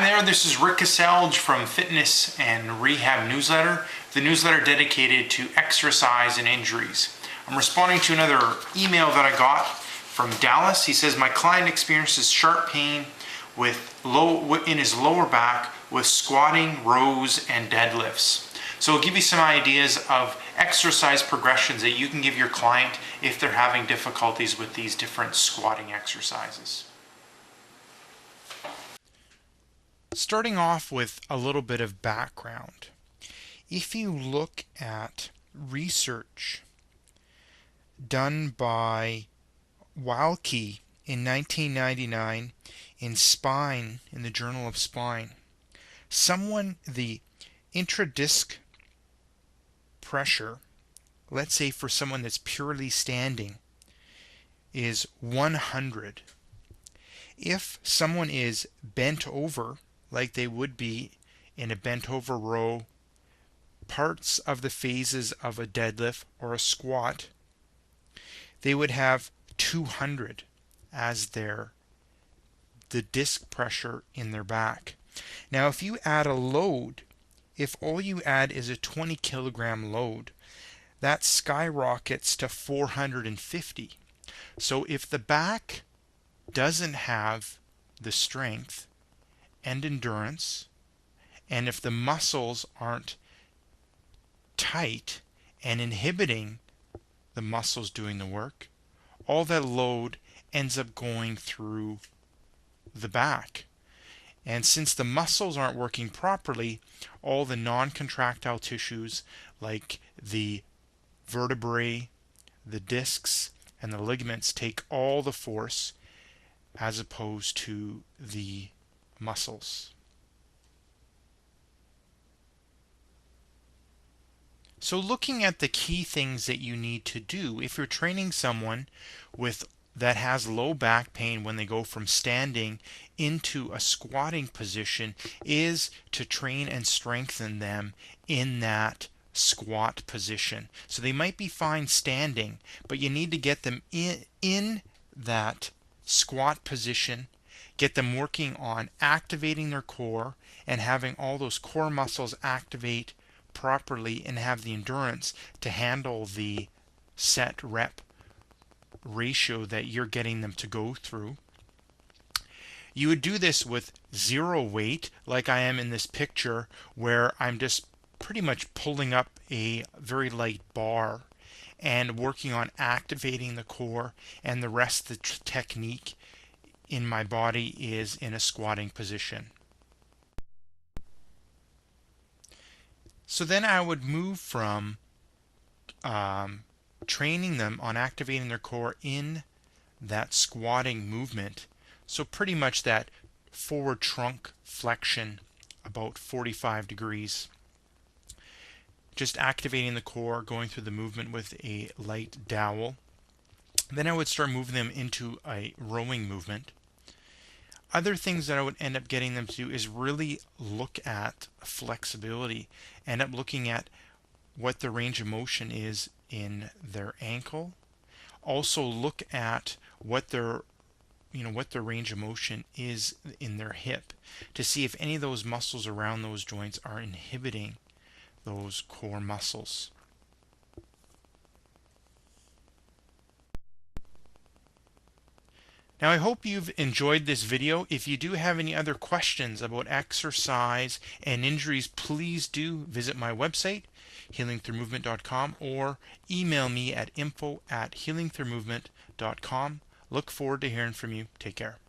there, this is Rick Caselge from Fitness and Rehab Newsletter, the newsletter dedicated to exercise and injuries. I'm responding to another email that I got from Dallas. He says, my client experiences sharp pain in his lower back with squatting, rows, and deadlifts. So I'll give you some ideas of exercise progressions that you can give your client if they're having difficulties with these different squatting exercises. Starting off with a little bit of background. If you look at research done by Walke in 1999 in Spine, in the Journal of Spine, the intradisc pressure, let's say for someone that's purely standing, is 100. If someone is bent over, like they would be in a bent over row, parts of the phases of a deadlift or a squat, they would have 200 as the disc pressure in their back. Now if you add a load, if all you add is a 20 kilogram load, that skyrockets to 450. So if the back doesn't have the strength and endurance, and if the muscles aren't tight and inhibiting the muscles doing the work, all that load ends up going through the back. And since the muscles aren't working properly, all the non-contractile tissues like the vertebrae, the discs, and the ligaments take all the force as opposed to the muscles. So looking at the key things that you need to do if you're training someone that has low back pain when they go from standing into a squatting position is to train and strengthen them in that squat position. So they might be fine standing, but you need to get them in that squat position, get them working on activating their core and having all those core muscles activate properly and have the endurance to handle the set rep ratio that you're getting them to go through. You would do this with zero weight, like I am in this picture, where I'm just pretty much pulling up a very light bar and working on activating the core, and the rest of the technique in my body is in a squatting position. So then I would move from training them on activating their core in that squatting movement. So pretty much that forward trunk flexion about 45 degrees. Just activating the core, going through the movement with a light dowel. Then I would start moving them into a rowing movement. Other things that I would end up getting them to do is really look at flexibility, end up looking at what the range of motion is in their ankle. Also look at what their range of motion is in their hip to see if any of those muscles around those joints are inhibiting those core muscles. Now I hope you've enjoyed this video. If you do have any other questions about exercise and injuries, please do visit my website, healingthroughmovement.com, or email me at info@healingthroughmovement.com. Look forward to hearing from you. Take care.